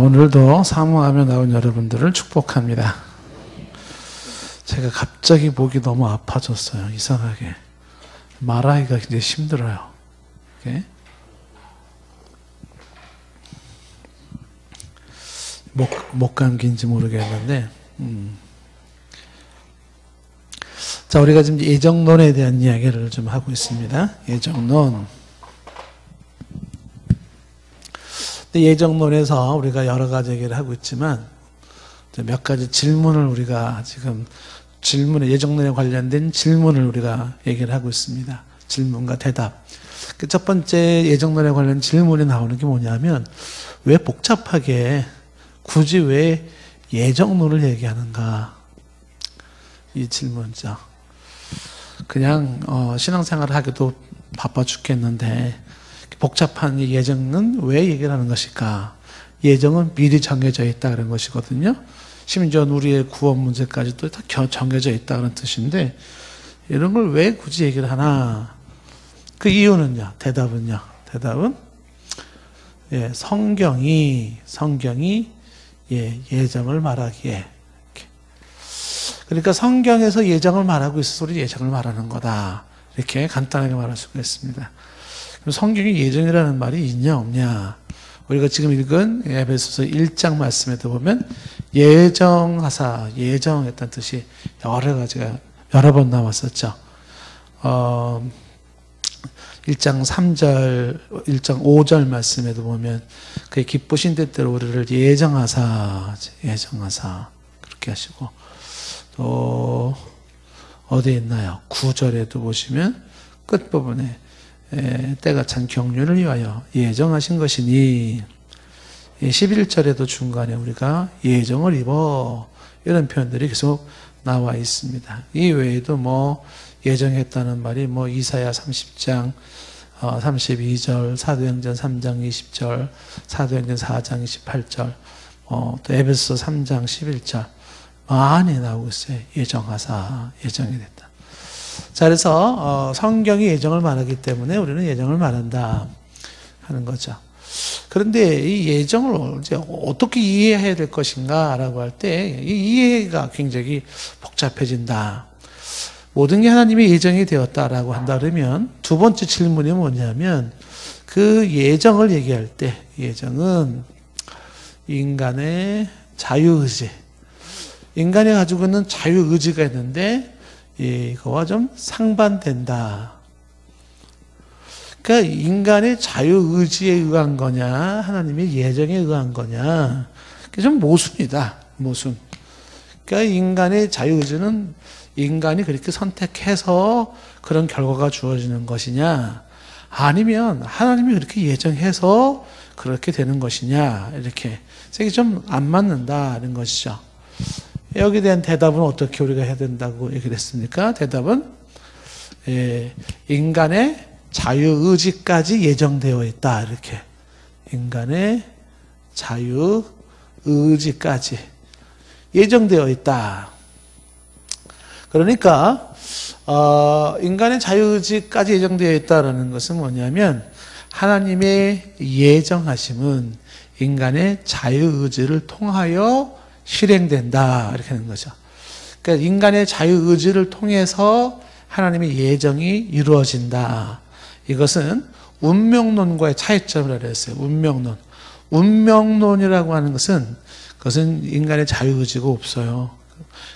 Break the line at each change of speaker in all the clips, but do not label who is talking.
오늘도 사모하며 나온 여러분들을 축복합니다. 제가 갑자기 목이 너무 아파졌어요. 이상하게. 말하기가 굉장히 힘들어요. 이렇게. 목 감기인지 모르겠는데, 자, 우리가 지금 예정론에 대한 이야기를 좀 하고 있습니다. 예정론. 예정론에서 우리가 여러 가지 얘기를 하고 있지만, 몇 가지 질문을 우리가 지금 예정론에 관련된 질문을 우리가 얘기를 하고 있습니다. 질문과 대답. 첫 번째 예정론에 관련 질문이 나오는 게 뭐냐면, 왜 복잡하게 굳이 왜 예정론을 얘기하는가? 이 질문이죠. 그냥 신앙생활을 하기도 바빠 죽겠는데 복잡한 이 예정은 왜 얘기를 하는 것일까? 예정은 미리 정해져 있다 그런 것이거든요. 심지어 우리의 구원 문제까지도 다 정해져 있다 그런 뜻인데 이런 걸 왜 굳이 얘기를 하나? 그 이유는요. 대답은 성경이 예정을 말하기에, 그러니까 성경에서 예정을 말하고 있어서 우리 예정을 말하는 거다. 이렇게 간단하게 말할 수가 있습니다. 그럼 성경에 예정이라는 말이 있냐 없냐? 우리가 지금 읽은 에베소서 1장 말씀에도 보면 예정하사, 예정했다는 뜻이 여러 가지가 여러 번 나왔었죠. 1장 3절, 1장 5절 말씀에도 보면 그의 기쁘신 뜻대로 우리를 예정하사 그렇게 하시고, 또 어디에 있나요? 9절에도 보시면 끝부분에 때가 찬 경륜을 위하여 예정하신 것이니, 11절에도 중간에 우리가 예정을 입어, 이런 표현들이 계속 나와 있습니다. 이 외에도 예정했다는 말이 이사야 30장 32절, 사도행전 3장 20절, 사도행전 4장 28절, 또 에베소서 3장 11절 많이 나오고 있어요. 예정하사, 예정이 됐다. 자, 그래서 성경이 예정을 말하기 때문에 우리는 예정을 말한다 하는 거죠. 그런데 이 예정을 이제 어떻게 이해해야 될 것인가라고 할 때 이 이해가 굉장히 복잡해진다. 모든 게 하나님의 예정이 되었다라고 한다 그러면 두 번째 질문이 뭐냐면, 그 예정을 얘기할 때 예정은 인간의 자유의지, 인간이 가지고 있는 자유의지가 있는데 이거와 좀 상반된다. 그러니까 인간의 자유의지에 의한 거냐 하나님의 예정에 의한 거냐, 그게 좀 모순이다. 모순. 그러니까 인간의 자유의지는 인간이 그렇게 선택해서 그런 결과가 주어지는 것이냐, 아니면 하나님이 그렇게 예정해서 그렇게 되는 것이냐, 이렇게 이게 좀 안 맞는다는 것이죠. 여기에 대한 대답은 어떻게 우리가 해야 된다고 얘기를 했습니까? 대답은 인간의 자유의지까지 예정되어 있다. 이렇게 인간의 자유의지까지 예정되어 있다. 그러니까 인간의 자유의지까지 예정되어 있다는 것은 뭐냐면, 하나님의 예정하심은 인간의 자유의지를 통하여 실행된다, 이렇게 하는 거죠. 그러니까 인간의 자유의지를 통해서 하나님의 예정이 이루어진다. 이것은 운명론과의 차이점을 알았어요. 운명론이라고 하는 것은 그것은 인간의 자유의지가 없어요.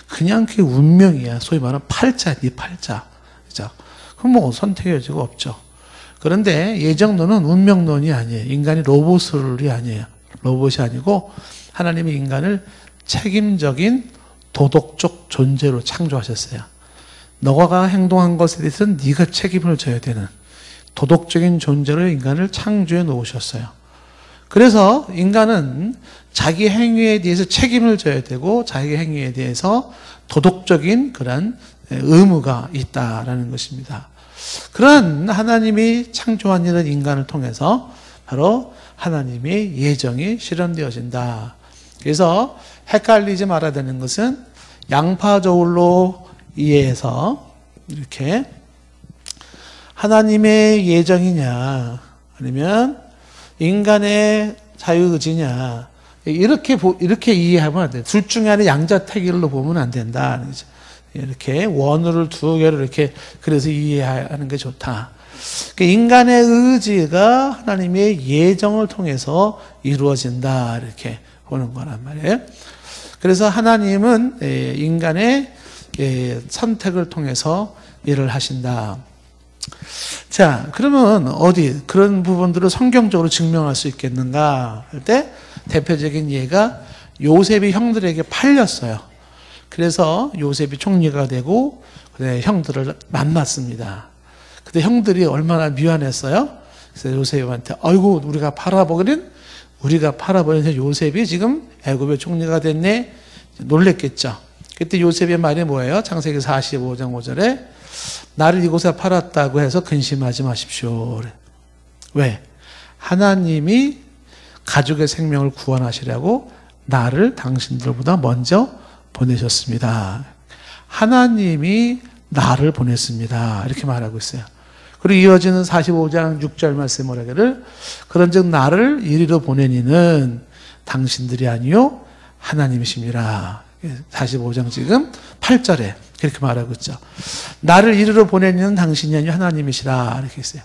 그냥 그게 운명이야. 소위 말하는 팔자, 네 팔자. 그죠? 그럼 선택의 여지가 없죠. 그런데 예정론은 운명론이 아니에요. 인간이 로봇이 아니에요. 로봇이 아니고 하나님이 인간을 책임적인 도덕적 존재로 창조하셨어요. 너가 행동한 것에 대해서는 네가 책임을 져야 되는 도덕적인 존재로 인간을 창조해 놓으셨어요. 그래서 인간은 자기 행위에 대해서 책임을 져야 되고 자기 행위에 대해서 도덕적인 그런 의무가 있다라는 것입니다. 그런 하나님이 창조한 이런 인간을 통해서 바로 하나님의 예정이 실현되어진다. 그래서 헷갈리지 말아야 되는 것은 양파저울로 이해해서 이렇게 하나님의 예정이냐 아니면 인간의 자유의지냐, 이렇게 이해하면 안 돼. 둘 중에 하나 양자택일로 보면 안 된다. 이렇게 원어를 두 개로 이렇게 그래서 이해하는 게 좋다. 인간의 의지가 하나님의 예정을 통해서 이루어진다. 이렇게 보는 거란 말이에요. 그래서 하나님은 인간의 선택을 통해서 일을 하신다. 자, 그러면 어디 그런 부분들을 성경적으로 증명할 수 있겠는가 할 때 대표적인 예가 요셉이 형들에게 팔렸어요. 그래서 요셉이 총리가 되고 형들을 만났습니다. 근데 형들이 얼마나 미안했어요. 그래서 요셉한테 아이고 우리가 팔아버린 요셉이 지금 애굽의 총리가 됐네. 놀랬겠죠. 그때 요셉의 말이 뭐예요? 창세기 45장 5절에 나를 이곳에 팔았다고 해서 근심하지 마십시오. 왜? 하나님이 가족의 생명을 구원하시려고 나를 당신들보다 먼저 보내셨습니다. 하나님이 나를 보냈습니다. 이렇게 말하고 있어요. 그리고 이어지는 45장 6절 말씀 뭐라 그래요? 그런즉 나를 이리로 보내니는 당신들이 아니요 하나님이십니다. 45장 지금 8절에 그렇게 말하고 있죠. 나를 이리로 보내니는 당신이 아니요 하나님이시라 이렇게 있어요.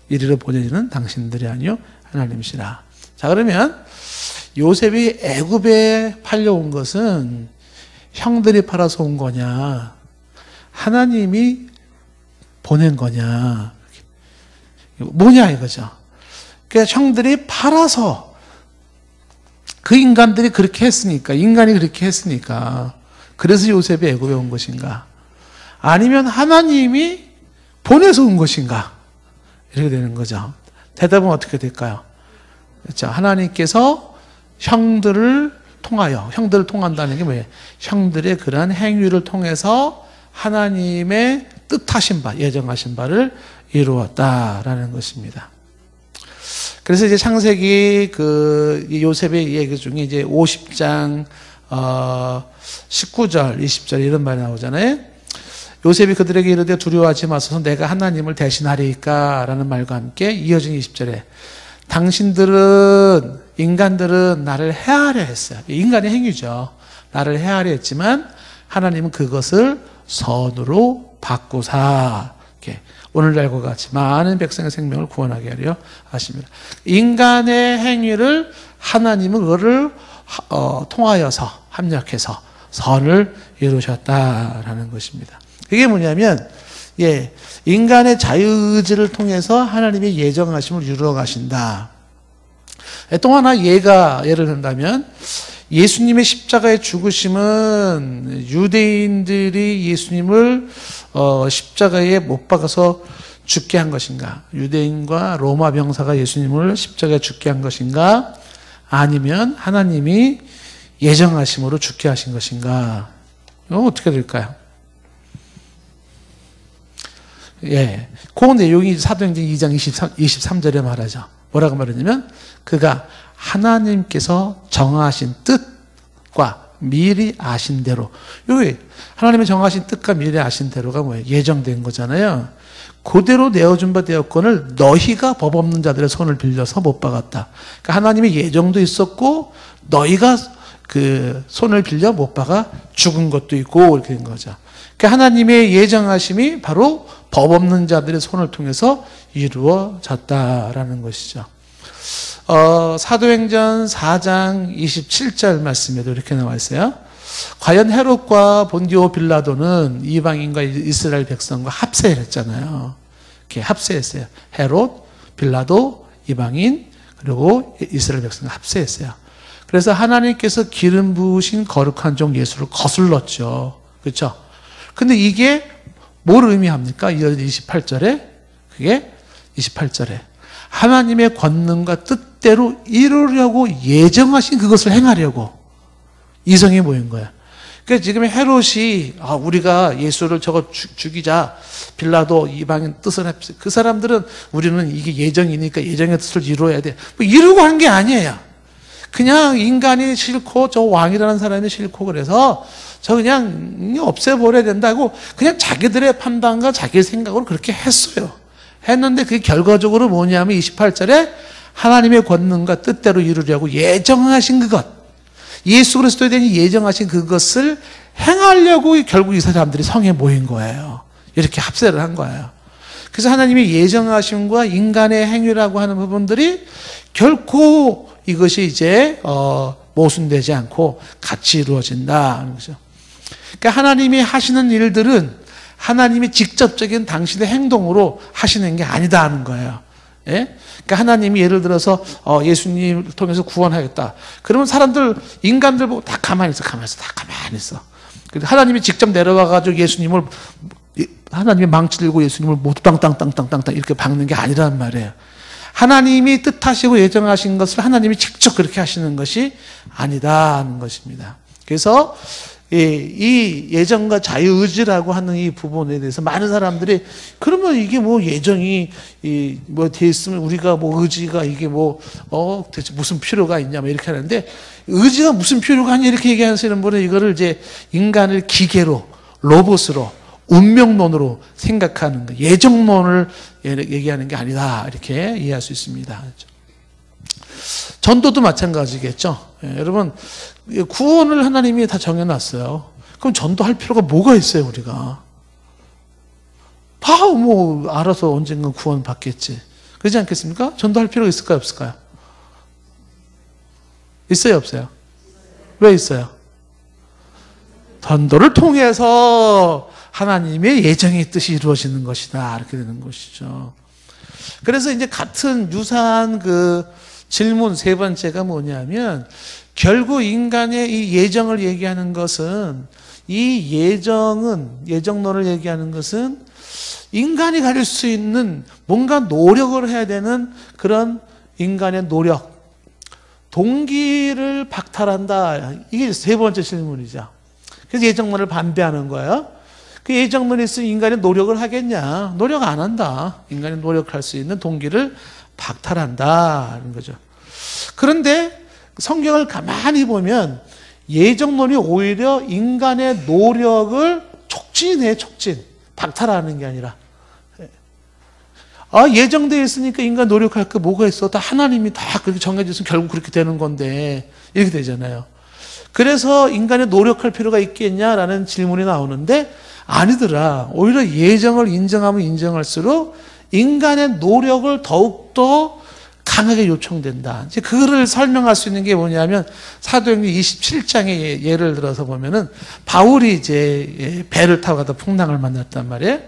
이리로 보내니는 당신들이 아니요 하나님이시라. 자, 그러면 요셉이 애굽에 팔려온 것은 형들이 팔아서 온 거냐 하나님이 보낸 거냐 뭐냐 이거죠. 그러니까 형들이 팔아서 그 인간들이 그렇게 했으니까 인간이 그렇게 했으니까 그래서 요셉이 애굽에 온 것인가 아니면 하나님이 보내서 온 것인가 이렇게 되는 거죠. 대답은 어떻게 될까요? 그렇죠. 하나님께서 형들을 통한다는 게 뭐예요? 형들의 그러한 행위를 통해서 하나님의 뜻하신 바, 예정하신 바를 이루었다라는 것입니다. 그래서 이제 창세기 요셉의 얘기 중에 이제 50장 19절, 20절 이런 말이 나오잖아요. 요셉이 그들에게 이르되 두려워하지 마소서 내가 하나님을 대신하리이까라는 말과 함께 이어진 20절에 인간들은 나를 해하려 했어요. 인간의 행위죠. 나를 해하려 했지만 하나님은 그것을 선으로 바꾸사 이렇게 오늘날과 같이 많은 백성의 생명을 구원하게 하려 하십니다. 인간의 행위를 하나님은 그거를 통하여서 합력해서 선을 이루셨다라는 것입니다. 그게 뭐냐면 인간의 자유의지를 통해서 하나님의 예정하심을 이루어 가신다. 또 하나 예를 든다면 예수님의 십자가의 죽으심은 유대인들이 예수님을 십자가에 못 박아서 죽게 한 것인가? 유대인과 로마 병사가 예수님을 십자가에 죽게 한 것인가? 아니면 하나님이 예정하심으로 죽게 하신 것인가? 이건 어떻게 될까요? 그 내용이 사도행전 2장 23절에 말하죠. 뭐라고 말하냐면 그가 하나님께서 정하신 뜻과 미리 아신 대로 여기 하나님의 정하신 뜻과 미리 아신 대로가 뭐예요? 예정된 거잖아요. 그대로 내어준 바 되었건을 너희가 법 없는 자들의 손을 빌려서 못 박았다. 그러니까 하나님의 예정도 있었고 너희가 그 손을 빌려 못 박아 죽은 것도 있고 이렇게 된 거죠. 그러니까 하나님의 예정하심이 바로 법 없는 자들의 손을 통해서 이루어졌다라는 것이죠. 사도행전 4장 27절 말씀에도 이렇게 나와 있어요. 과연 헤롯과 본디오 빌라도는 이방인과 이스라엘 백성과 합세했잖아요. 이렇게 합세했어요. 헤롯, 빌라도, 이방인, 그리고 이스라엘 백성과 합세했어요. 그래서 하나님께서 기름 부으신 거룩한 종 예수를 거슬렀죠. 그렇죠? 근데 이게 뭘 의미합니까? 28절에 그게 28절에 하나님의 권능과 뜻대로 이루려고 예정하신 그것을 행하려고 이성이 모인 거야. 그러니까 지금 헤롯이 우리가 예수를 죽이자 빌라도 이방인 뜻을 합시다. 그 사람들은 우리는 이게 예정이니까 예정의 뜻을 이루어야 돼. 뭐 이루고 한 게 아니에요. 그냥 인간이 싫고 저 왕이라는 사람이 싫고 그래서 저 그냥 없애버려야 된다고 그냥 자기들의 판단과 자기 생각으로 그렇게 했어요. 했는데 그게 결과적으로 뭐냐면 28절에 하나님의 권능과 뜻대로 이루려고 예정하신 그것, 예수 그리스도에 대한 예정하신 그것을 행하려고 결국 이 사람들이 성에 모인 거예요. 이렇게 합세를 한 거예요. 그래서 하나님의 예정하심과 인간의 행위라고 하는 부분들이 결코 이것이 이제 모순되지 않고 같이 이루어진다는 거죠. 그러니까 하나님이 하시는 일들은 하나님이 직접적인 당신의 행동으로 하시는 게 아니다 하는 거예요. 예? 그러니까 하나님이 예를 들어서 예수님을 통해서 구원하겠다. 그러면 사람들, 인간들 보고 다 가만히 있어. 하나님이 직접 내려와가지고 예수님을, 하나님이 망치 들고 예수님을 모두 땅땅땅땅땅땅 이렇게 박는 게 아니란 말이에요. 하나님이 뜻하시고 예정하신 것을 하나님이 직접 그렇게 하시는 것이 아니다 하는 것입니다. 그래서 이 예정과 자유의지라고 하는 이 부분에 대해서 많은 사람들이 그러면 이게 뭐 예정이 뭐 돼 있으면 우리가 뭐 의지가 이게 뭐 대체 무슨 필요가 있냐 뭐 이렇게 하는데, 의지가 무슨 필요가 있냐 이렇게 얘기하시는 분은 이거를 이제 인간을 기계로, 로봇으로, 운명론으로 생각하는 거, 예정론을 얘기하는 게 아니다 이렇게 이해할 수 있습니다. 전도도 마찬가지겠죠. 여러분, 구원을 하나님이 다 정해놨어요. 그럼 전도할 필요가 뭐가 있어요, 우리가? 다 뭐 알아서 언젠가 구원 받겠지. 그렇지 않겠습니까? 전도할 필요가 있을까요, 없을까요? 있어요, 없어요? 왜 있어요? 전도를 통해서 하나님의 예정의 뜻이 이루어지는 것이다. 이렇게 되는 것이죠. 그래서 이제 같은 유사한 그 질문 세 번째가 뭐냐면, 결국 인간의 이 예정을 얘기하는 것은, 이 예정론을 얘기하는 것은 인간이 가질 수 있는 뭔가 노력을 해야 되는 그런 인간의 노력, 동기를 박탈한다. 이게 세 번째 질문이죠. 그래서 예정론을 반대하는 거예요. 그 예정론이 있으면 인간이 노력을 하겠냐? 노력 안 한다. 인간이 노력할 수 있는 동기를 박탈한다는 거죠. 그런데 성경을 가만히 보면 예정론이 오히려 인간의 노력을 촉진해, 촉진. 박탈하는 게 아니라. 예정되어 있으니까 인간 노력할 게 뭐가 있어? 다 하나님이 다 그렇게 정해져 있으면 결국 그렇게 되는 건데. 이렇게 되잖아요. 그래서 인간이 노력할 필요가 있겠냐라는 질문이 나오는데, 아니더라. 오히려 예정을 인정하면 인정할수록 인간의 노력을 더욱더 강하게 요청된다. 이제 그거를 설명할 수 있는 게 뭐냐면, 사도행전 27장의 예를 들어서 보면은, 바울이 이제 배를 타고 가다 풍랑을 만났단 말이에요.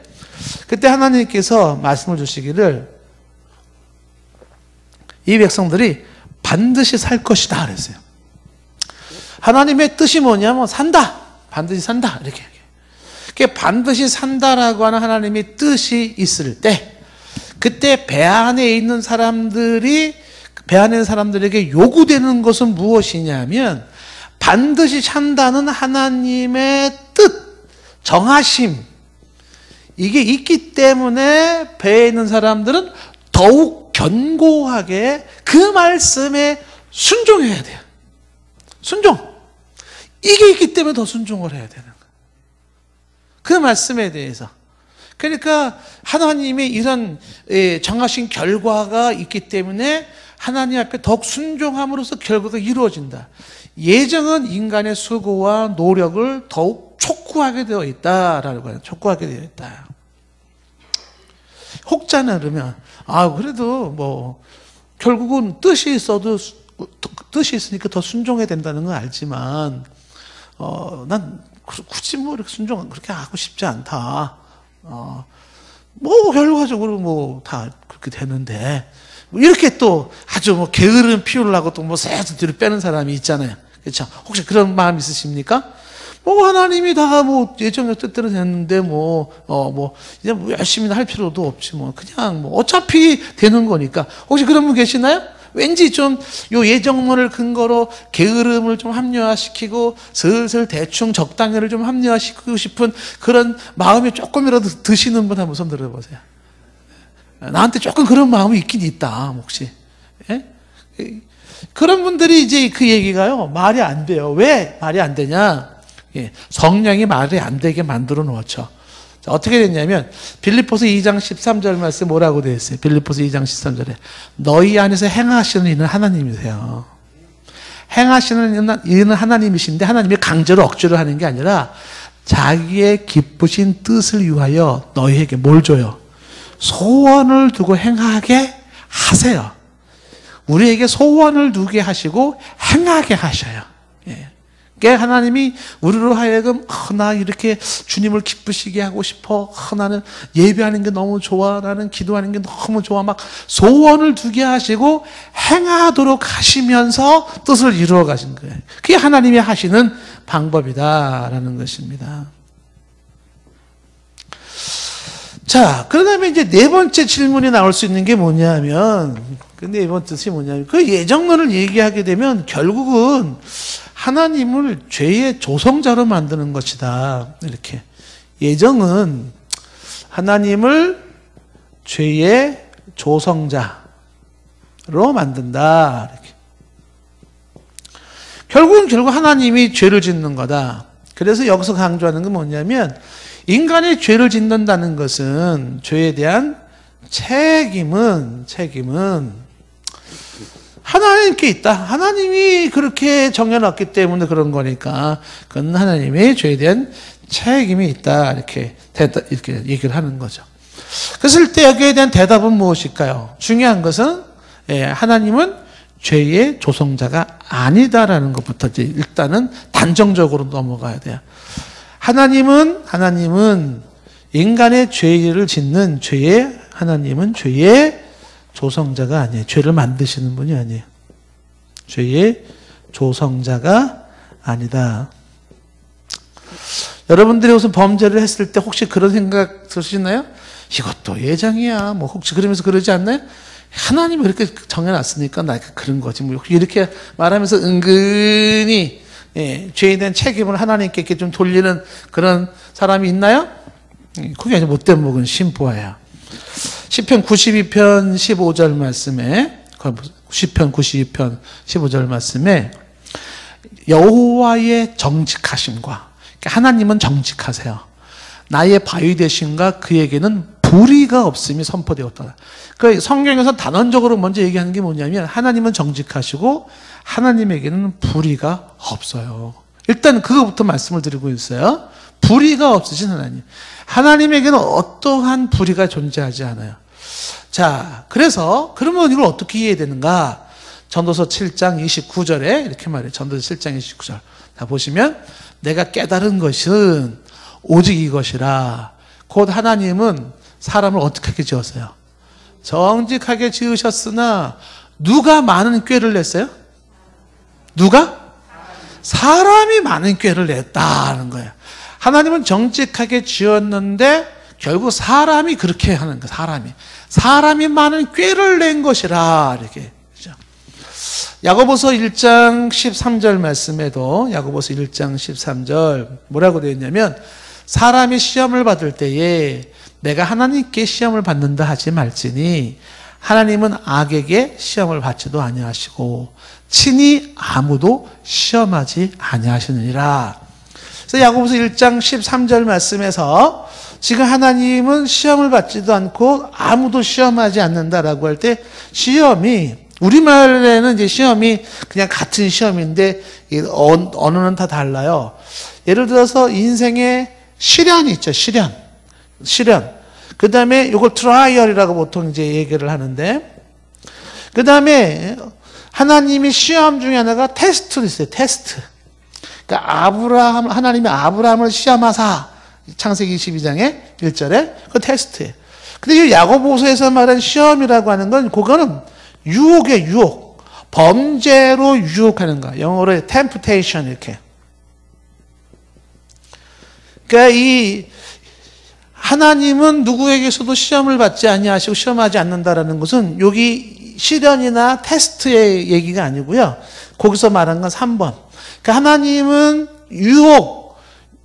그때 하나님께서 말씀을 주시기를, 이 백성들이 반드시 살 것이다 그랬어요. 하나님의 뜻이 뭐냐면 산다. 반드시 산다. 이렇게. 반드시 산다라고 하는 하나님의 뜻이 있을 때, 그때 배 안에 있는 사람들이, 배 안에 있는 사람들에게 요구되는 것은 무엇이냐면, 반드시 산다는 하나님의 뜻, 정하심, 이게 있기 때문에 배에 있는 사람들은 더욱 견고하게 그 말씀에 순종해야 돼요. 순종. 이게 있기 때문에 더 순종을 해야 되는 거예요. 그 말씀에 대해서. 그러니까 하나님의 이런 정하신 결과가 있기 때문에 하나님 앞에 더욱 순종함으로써 결과가 이루어진다. 예정은 인간의 수고와 노력을 더욱 촉구하게 되어 있다라고 해요. 촉구하게 되어 있다. 혹자는 그러면 그래도 뭐 결국은 뜻이 있어도 뜻이 있으니까 더 순종해야 된다는 건 알지만 난 굳이 뭐 이렇게 순종 그렇게 하고 싶지 않다. 뭐 결과적으로 뭐 다 그렇게 되는데 뭐 이렇게 또 아주 뭐 게으름 피우려고 또 뭐 쎄서 뒤로 빼는 사람이 있잖아요. 그렇죠? 혹시 그런 마음 있으십니까? 뭐 하나님이 다 뭐 예정의 뜻대로 됐는데 뭐 이제 뭐 열심히 할 필요도 없지 뭐 그냥 뭐 어차피 되는 거니까. 혹시 그런 분 계시나요? 왠지 좀 요 예정론을 근거로 게으름을 좀 합리화시키고 슬슬 대충 적당히를 좀 합리화시키고 싶은 그런 마음이 조금이라도 드시는 분 한번 손 들어보세요. 나한테 조금 그런 마음이 있긴 있다, 혹시. 예? 그런 분들이 이제 그 얘기가요, 말이 안 돼요. 왜 말이 안 되냐? 예, 성령이 말이 안 되게 만들어 놓죠. 자, 어떻게 됐냐면 빌립보서 2장 13절 말씀 뭐라고 되어 있어요? 빌립보서 2장 13절에 너희 안에서 행하시는 이는 하나님이세요. 행하시는 이는 하나님이신데 하나님이 강제로 억지로 하는 게 아니라 자기의 기쁘신 뜻을 위하여 너희에게 뭘 줘요? 소원을 두고 행하게 하세요. 우리에게 소원을 두게 하시고 행하게 하셔요. 예. 그러니까 하나님이 우리로 하여금 나 이렇게 주님을 기쁘시게 하고 싶어. 나는 예배하는 게 너무 좋아. 나는 기도하는 게 너무 좋아. 막 소원을 두게 하시고 행하도록 하시면서 뜻을 이루어 가신 거예요. 그게 하나님이 하시는 방법이다라는 것입니다. 자, 그러다음에 이제 네 번째 질문이 나올 수 있는 게 뭐냐면, 그 네 번째 뜻이 뭐냐면, 그 예정론을 얘기하게 되면 결국은 하나님을 죄의 조성자로 만드는 것이다. 이렇게. 예정은 하나님을 죄의 조성자로 만든다. 이렇게. 결국 하나님이 죄를 짓는 거다. 그래서 여기서 강조하는 건 뭐냐면, 인간이 죄를 짓는다는 것은 죄에 대한 책임은 하나님께 있다. 하나님이 그렇게 정해놨기 때문에 그런 거니까 그건 하나님의 죄에 대한 책임이 있다. 이렇게 얘기를 하는 거죠. 그랬을 때 여기에 대한 대답은 무엇일까요? 중요한 것은 하나님은 죄의 조성자가 아니다라는 것부터 이제 일단은 단정적으로 넘어가야 돼요. 하나님은 인간의 죄를 짓는 하나님은 죄의 조성자가 아니에요. 죄를 만드시는 분이 아니에요. 죄의 조성자가 아니다. 여러분들이 무슨 범죄를 했을 때 혹시 그런 생각 드시나요? 이것도 예정이야. 뭐 혹시 그러면서 그러지 않나요? 하나님이 그렇게 정해놨으니까 나 그런 거지. 뭐 이렇게 말하면서 은근히 죄에 대한 책임을 하나님께 이렇게 좀 돌리는 그런 사람이 있나요? 그게 아주 못된 목은 심보아야. 시편 92편 15절 말씀에, 시편 92편 15절 말씀에 여호와의 정직하심과, 그러니까 하나님은 정직하세요. 나의 바위 되심과 그에게는 불의가 없음이 선포되었다. 그 성경에서 단언적으로 먼저 얘기하는 게 뭐냐면 하나님은 정직하시고 하나님에게는 불의가 없어요. 일단 그거부터 말씀을 드리고 있어요. 불의가 없으신 하나님. 하나님에게는 어떠한 불의가 존재하지 않아요. 자, 그래서 그러면 이걸 어떻게 이해해야 되는가? 전도서 7장 29절에 이렇게 말해요. 전도서 7장 29절. 자, 보시면 내가 깨달은 것은 오직 이것이라. 곧 하나님은 사람을 어떻게 하게 지었어요? 정직하게 지으셨으나 누가 많은 꾀를 냈어요? 누가? 사람이 많은 꾀를 냈다는 거예요. 하나님은 정직하게 지었는데 결국 사람이 그렇게 하는 거예요. 사람이 많은 꾀를 낸 것이라. 이렇게. 야고보서 1장 13절 말씀에도 야고보서 1장 13절 뭐라고 되어 있냐면 사람이 시험을 받을 때에 내가 하나님께 시험을 받는다 하지 말지니 하나님은 악에게 시험을 받지도 아니하시고 친히 아무도 시험하지 아니하시느니라. 그래서 야고보서 1장 13절 말씀에서 지금 하나님은 시험을 받지도 않고 아무도 시험하지 않는다라고 할 때 시험이 우리말에는 이제 시험이 그냥 같은 시험인데 언어는 다 달라요. 예를 들어서 인생에 시련이 있죠. 시련. 그 다음에 이걸 트라이얼이라고 보통 이제 얘기를 하는데, 그 다음에 하나님이 시험 중에 하나가 테스트도 있어요. 테스트. 그러니까 하나님이 아브라함을 시험하사, 창세기 22장에 1절에 그 테스트예요. 근데 이 야고보서에서 말한 시험이라고 하는 건 그거는 유혹이에요. 유혹. 범죄로 유혹하는 거야. 영어로 temptation 이렇게. 그러니까 이 하나님은 누구에게서도 시험을 받지 아니하시고 시험하지 않는다라는 것은 여기 시련이나 테스트의 얘기가 아니고요. 거기서 말한 건 3번. 그러니까 하나님은 유혹,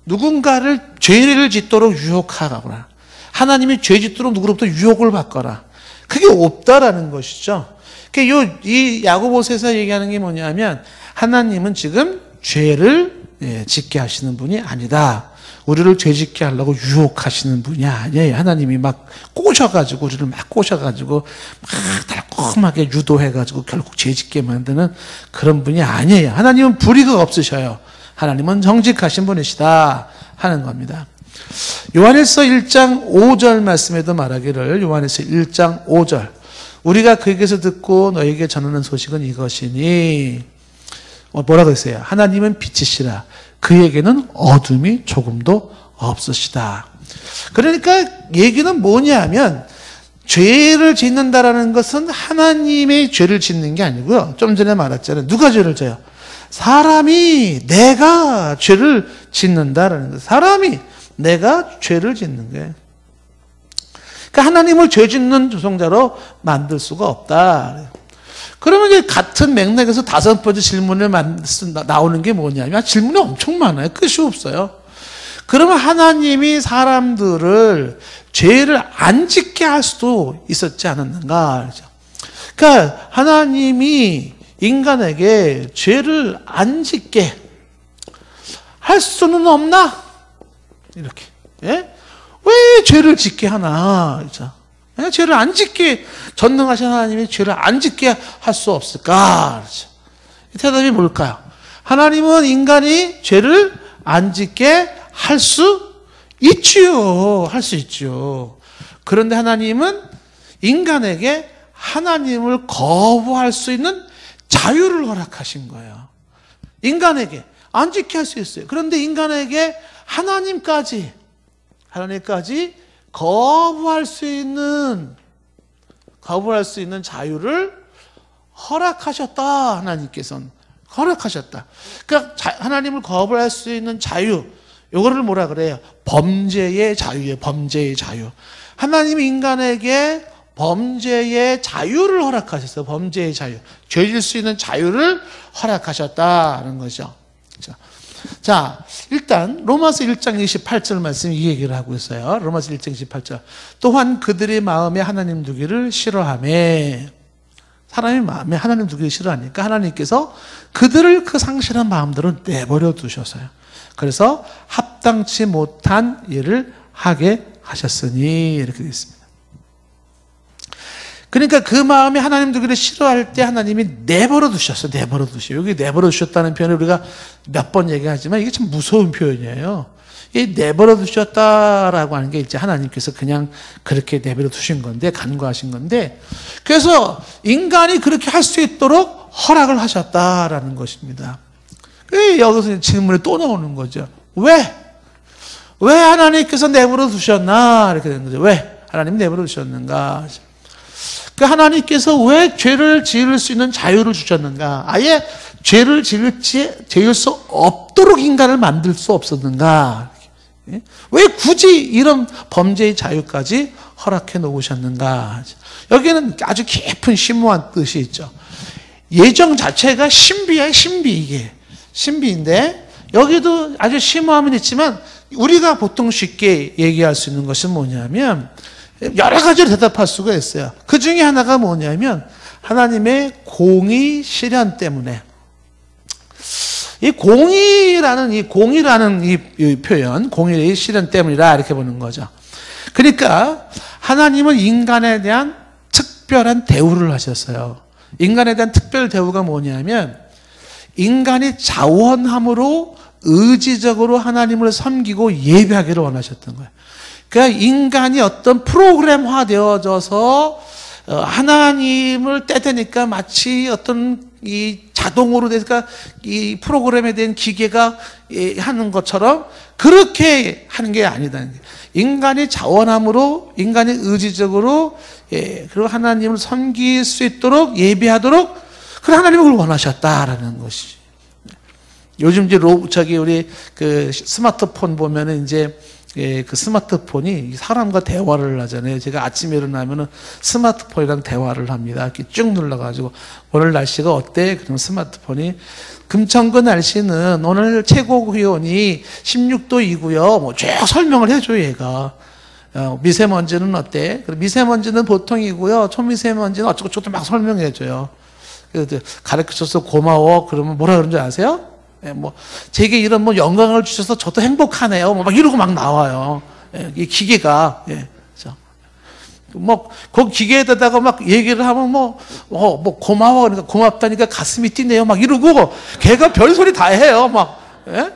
누군가를 죄를 짓도록 유혹하거나 하나님이 죄 짓도록 누구로부터 유혹을 받거나 그게 없다라는 것이죠. 그러니까 이 야고보서에서 얘기하는 게 뭐냐면 하나님은 지금 죄를 짓게 하시는 분이 아니다. 우리를 죄짓게 하려고 유혹하시는 분이 아니에요. 하나님이 막 꼬셔가지고 우리를 막 꼬셔가지고 막 달콤하게 유도해가지고 결국 죄짓게 만드는 그런 분이 아니에요. 하나님은 불의가 없으셔요. 하나님은 정직하신 분이시다 하는 겁니다. 요한일서 1장 5절 말씀에도 말하기를, 요한일서 1장 5절, 우리가 그에게서 듣고 너에게 전하는 소식은 이것이니, 뭐라고 했어요? 하나님은 빛이시라 그에게는 어둠이 조금도 없으시다. 그러니까 얘기는 뭐냐면, 죄를 짓는다라는 것은 하나님의 죄를 짓는 게 아니고요. 좀 전에 말했잖아요. 누가 죄를 져요? 사람이, 내가 죄를 짓는다라는 거예요. 사람이 내가 죄를 짓는 거예요. 그러니까 하나님을 죄 짓는 조성자로 만들 수가 없다. 그러면 이제 같은 맥락에서 다섯 번째 질문을 나오는 게 뭐냐면, 질문이 엄청 많아요. 끝이 없어요. 그러면 하나님이 사람들을 죄를 안 짓게 할 수도 있었지 않았는가? 그러니까 하나님이 인간에게 죄를 안 짓게 할 수는 없나? 이렇게. 예? 왜 죄를 짓게 하나? 예? 죄를 안 짓게, 전능하신 하나님이 죄를 안 짓게 할 수 없을까? 대답이 뭘까요? 하나님은 인간이 죄를 안 짓게 할 수 있지요. 할 수 있죠. 그런데 하나님은 인간에게 하나님을 거부할 수 있는 자유를 허락하신 거예요. 인간에게 안 짓게 할 수 있어요. 그런데 인간에게 하나님까지 거부할 수 있는 자유를 허락하셨다. 하나님께서는 허락하셨다. 그러니까 하나님을 거부할 수 있는 자유, 요거를 뭐라 그래요? 범죄의 자유예요. 범죄의 자유. 하나님이 인간에게 범죄의 자유를 허락하셨어요. 범죄의 자유. 죄질 수 있는 자유를 허락하셨다는 거죠. 자, 일단 로마서 1장 28절 말씀이 이 얘기를 하고 있어요. 로마서 1장 28절. 또한 그들의 마음에 하나님 두기를 싫어하며, 사람의 마음에 하나님 두기를 싫어하니까 하나님께서 그들을 그 상실한 마음대로 내버려 두셔서요. 그래서 합당치 못한 일을 하게 하셨으니, 이렇게 되어 있습니다. 그러니까 그 마음에 하나님 두기를 싫어할 때 하나님이 내버려 두셨어요. 내버려 두셔요. 여기 내버려 두셨다는 표현을 우리가 몇 번 얘기하지만 이게 참 무서운 표현이에요. 이 내버려 두셨다라고 하는 게 이제 하나님께서 그냥 그렇게 내버려 두신 건데, 간과하신 건데, 그래서 인간이 그렇게 할 수 있도록 허락을 하셨다라는 것입니다. 여기서 질문이 또 나오는 거죠. 왜 하나님께서 내버려 두셨나? 이렇게 되는 거죠. 왜 하나님 내버려 두셨는가? 그 하나님께서 왜 죄를 지을 수 있는 자유를 주셨는가? 아예 죄를 지을 수 없도록 인간을 만들 수 없었는가? 왜 굳이 이런 범죄의 자유까지 허락해 놓으셨는가? 여기는 아주 깊은 심오한 뜻이 있죠. 예정 자체가 신비야, 신비. 이게 신비인데, 여기도 아주 심오함은 있지만 우리가 보통 쉽게 얘기할 수 있는 것은 뭐냐면, 여러 가지로 대답할 수가 있어요. 그 중에 하나가 뭐냐면, 하나님의 공의 실현 때문에. 이 공의라는 이 표현, 공의의 실현 때문이라 이렇게 보는 거죠. 그러니까 하나님은 인간에 대한 특별한 대우를 하셨어요. 인간에 대한 특별 대우가 뭐냐면, 인간이 자원함으로 의지적으로 하나님을 섬기고 예배하기를 원하셨던 거예요. 그러니까 인간이 어떤 프로그램화 되어져서 하나님을 떼대니까 마치 어떤 이 자동으로 되니까 이 프로그램에 대한 기계가 하는 것처럼 그렇게 하는 게 아니다. 인간이 자원함으로, 인간이 의지적으로, 그리고 하나님을 섬길 수 있도록 예배하도록, 그런 하나님이 그걸 원하셨다라는 것이지. 요즘 이제 우리 그 스마트폰 보면은 이제 그 스마트폰이 사람과 대화를 하잖아요. 제가 아침에 일어나면은 스마트폰이랑 대화를 합니다. 이렇게 쭉 눌러가지고, 오늘 날씨가 어때? 그러면 스마트폰이, 금천구 날씨는 오늘 최고 기온이 16도이고요. 뭐 쭉 설명을 해줘요, 얘가. 미세먼지는 어때? 미세먼지는 보통이고요. 초미세먼지는 어쩌고저쩌고 막 설명해줘요. 그래서 가르쳐줘서 고마워. 그러면 뭐라 그러는 줄 아세요? 예, 뭐 제게 이런 뭐 영광을 주셔서 저도 행복하네요. 막 이러고 막 나와요. 예, 이 기계가. 예, 뭐, 그 기계에다가 막 얘기를 하면 뭐 고마워. 그러니까 고맙다니까 가슴이 뛰네요. 막 이러고, 걔가 별소리 다 해요. 막, 예?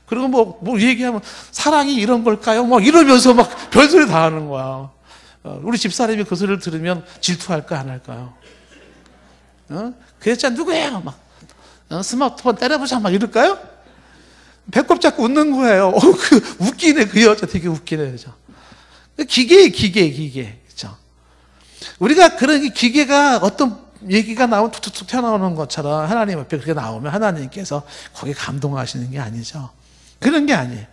그리고 뭐 얘기하면 사랑이 이런 걸까요? 막 이러면서 막 별소리 다 하는 거야. 우리 집사람이 그 소리를 들으면 질투할까, 안 할까요? 그 여자 누구예요? 막, 스마트폰 때려보자. 막 이럴까요? 배꼽 잡고 웃는 거예요. 웃기네. 그 여자 되게 웃기네, 여자. 기계. 그죠? 우리가 그런 기계가 어떤 얘기가 나오면 툭툭툭 튀어나오는 것처럼 하나님 앞에 그렇게 나오면 하나님께서 거기에 감동하시는 게 아니죠. 그런 게 아니에요.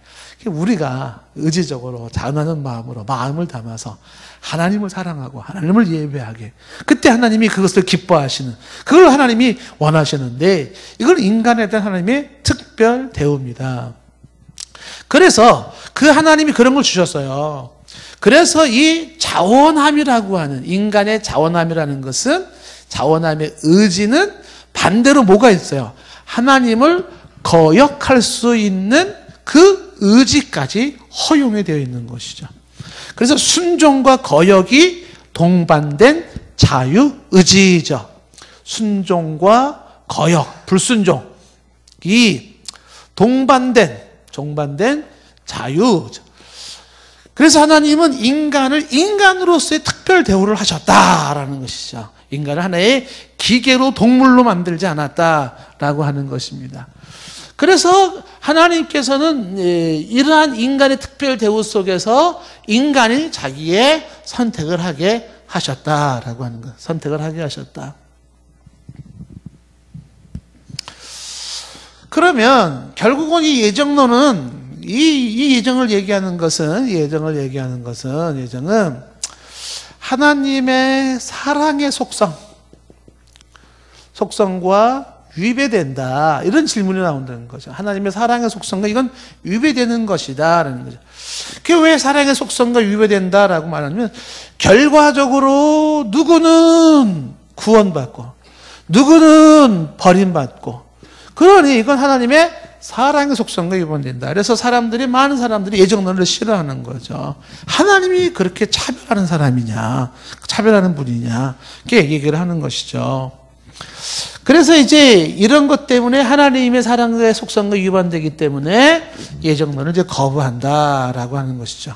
우리가 의지적으로 자원하는 마음으로 마음을 담아서 하나님을 사랑하고 하나님을 예배하게, 그때 하나님이 그것을 기뻐하시는, 그걸 하나님이 원하시는데, 이걸 인간에 대한 하나님의 특별 대우입니다. 그래서 그 하나님이 그런 걸 주셨어요. 그래서 이 자원함이라고 하는, 인간의 자원함이라는 것은, 자원함의 의지는 반대로 뭐가 있어요? 하나님을 거역할 수 있는 그 의지까지 허용이 되어 있는 것이죠. 그래서 순종과 거역이 동반된 자유의지죠. 순종과 거역, 불순종이 동반된 자유죠. 그래서 하나님은 인간을 인간으로서의 특별 대우를 하셨다라는 것이죠. 인간을 하나의 기계로, 동물로 만들지 않았다라고 하는 것입니다. 그래서 하나님께서는 이러한 인간의 특별 대우 속에서 인간이 자기의 선택을 하게 하셨다라고 하는 것. 선택을 하게 하셨다. 그러면 결국은 이 예정론은, 이 예정을 얘기하는 것은 하나님의 사랑의 속성과 위배된다, 이런 질문이 나온다는 거죠. 하나님의 사랑의 속성과 이건 위배되는 것이다 라는 거죠. 그게 왜 사랑의 속성과 위배된다라고 말하면, 결과적으로 누구는 구원받고 누구는 버림받고, 그러니 이건 하나님의 사랑의 속성과 위반된다. 그래서 많은 사람들이 예정론을 싫어하는 거죠. 하나님이 그렇게 차별하는 사람이냐, 차별하는 분이냐, 이렇게 얘기를 하는 것이죠. 그래서 이제 이런 것 때문에 하나님의 사랑의 속성과 위반되기 때문에 예정론을 이제 거부한다라고 하는 것이죠.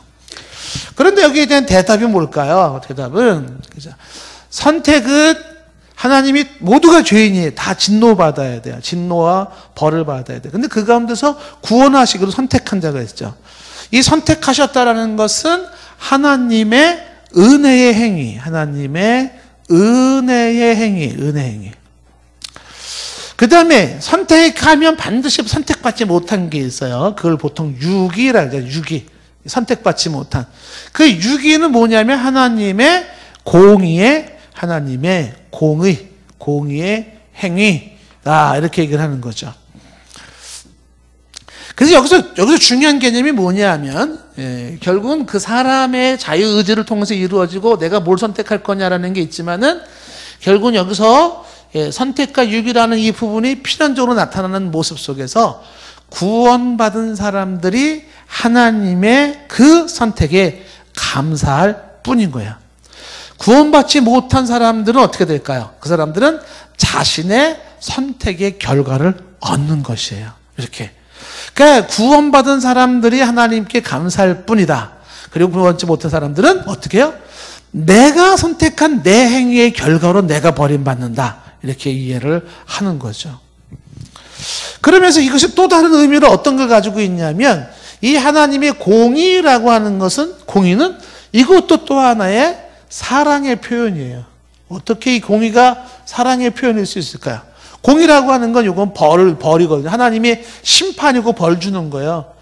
그런데 여기에 대한 대답이 뭘까요? 대답은, 선택은 하나님이 모두가 죄인이에요. 다 진노받아야 돼요. 진노와 벌을 받아야 돼요. 근데 그 가운데서 구원하시기로 선택한 자가 있죠. 이 선택하셨다라는 것은 하나님의 은혜의 행위, 은혜의 행위. 그 다음에 선택하면 반드시 선택받지 못한 게 있어요. 그걸 보통 유기라고 하죠. 유기. 선택받지 못한. 그 유기는 뭐냐면 하나님의 공의의 행위다, 이렇게 얘기를 하는 거죠. 그래서 여기서 중요한 개념이 뭐냐면, 결국은 그 사람의 자유의지를 통해서 이루어지고 내가 뭘 선택할 거냐라는 게 있지만은, 결국은 여기서 선택과 유기라는 이 부분이 필연적으로 나타나는 모습 속에서 구원받은 사람들이 하나님의 그 선택에 감사할 뿐인 거예요. 구원받지 못한 사람들은 어떻게 될까요? 그 사람들은 자신의 선택의 결과를 얻는 것이에요. 이렇게. 그러니까 구원받은 사람들이 하나님께 감사할 뿐이다. 그리고 구원받지 못한 사람들은 어떻게 해요? 내가 선택한 내 행위의 결과로 내가 버림받는다, 이렇게 이해를 하는 거죠. 그러면서 이것이 또 다른 의미를 어떤 걸 가지고 있냐면, 이 하나님의 공의라고 하는 것은, 공의는 이것도 또 하나의 사랑의 표현이에요. 어떻게 이 공의가 사랑의 표현일 수 있을까요? 공의라고 하는 건 이건 벌이거든요. 하나님이 심판이고 벌 주는 거예요.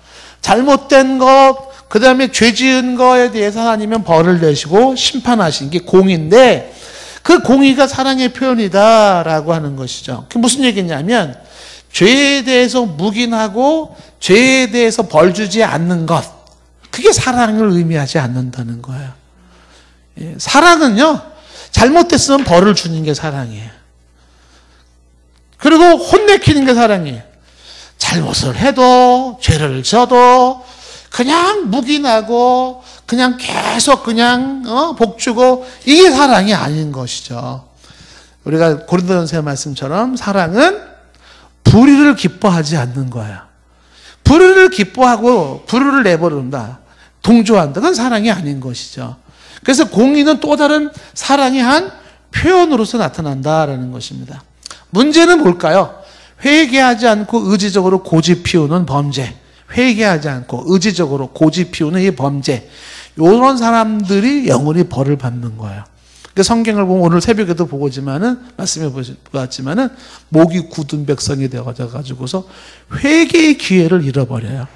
잘못된 것, 그 다음에 죄 지은 거에 대해서 하나님은 벌을 내시고 심판하신 게 공의인데, 그 공의가 사랑의 표현이다라고 하는 것이죠. 그게 무슨 얘기냐면, 죄에 대해서 묵인하고 죄에 대해서 벌 주지 않는 것, 그게 사랑을 의미하지 않는다는 거예요. 사랑은요, 잘못됐으면 벌을 주는 게 사랑이에요. 그리고 혼내키는 게 사랑이에요. 잘못을 해도 죄를 져도 그냥 묵인하고 그냥 계속 그냥 복주고 이게 사랑이 아닌 것이죠. 우리가 고린도전서의 말씀처럼 사랑은 불의를 기뻐하지 않는 거야. 불의를 기뻐하고 불의를 내버린다. 동조한다. 그건 사랑이 아닌 것이죠. 그래서 공의는 또 다른 사랑의 한 표현으로서 나타난다라는 것입니다. 문제는 뭘까요? 회개하지 않고 의지적으로 고집 피우는 범죄. 회개하지 않고 의지적으로 고집 피우는 이 범죄. 이런 사람들이 영원히 벌을 받는 거예요. 성경을 보면 오늘 새벽에도 말씀해 보았지만은 목이 굳은 백성이 되어가지고서 회개의 기회를 잃어버려요.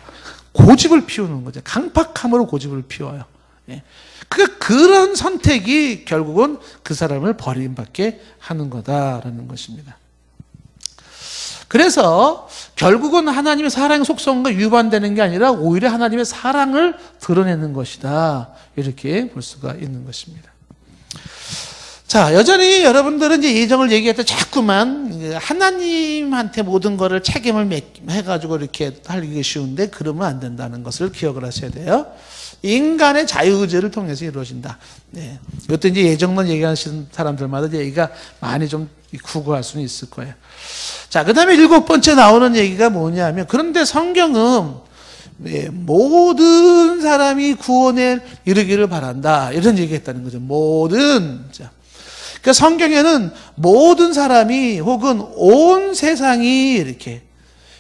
고집을 피우는 거죠. 강팍함으로 고집을 피워요. 그런 선택이 결국은 그 사람을 버림받게 하는 거다라는 것입니다. 그래서 결국은 하나님의 사랑의 속성과 유반되는 게 아니라 오히려 하나님의 사랑을 드러내는 것이다. 이렇게 볼 수가 있는 것입니다. 자, 여전히 여러분들은 이제 예정을 얘기할 때 자꾸만 하나님한테 모든 거를 책임을 해가지고 이렇게 하기 쉬운데 그러면 안 된다는 것을 기억을 하셔야 돼요. 인간의 자유의지를 통해서 이루어진다. 네. 이것도 이제 예정론 얘기하시는 사람들마다 이제 얘기가 많이 좀 구구할 수는 있을 거예요. 자, 그 다음에 7번째 나오는 얘기가 뭐냐면, 그런데 성경은 모든 사람이 구원에 이르기를 바란다. 이런 얘기 했다는 거죠. 그러니까 성경에는 모든 사람이 혹은 온 세상이 이렇게,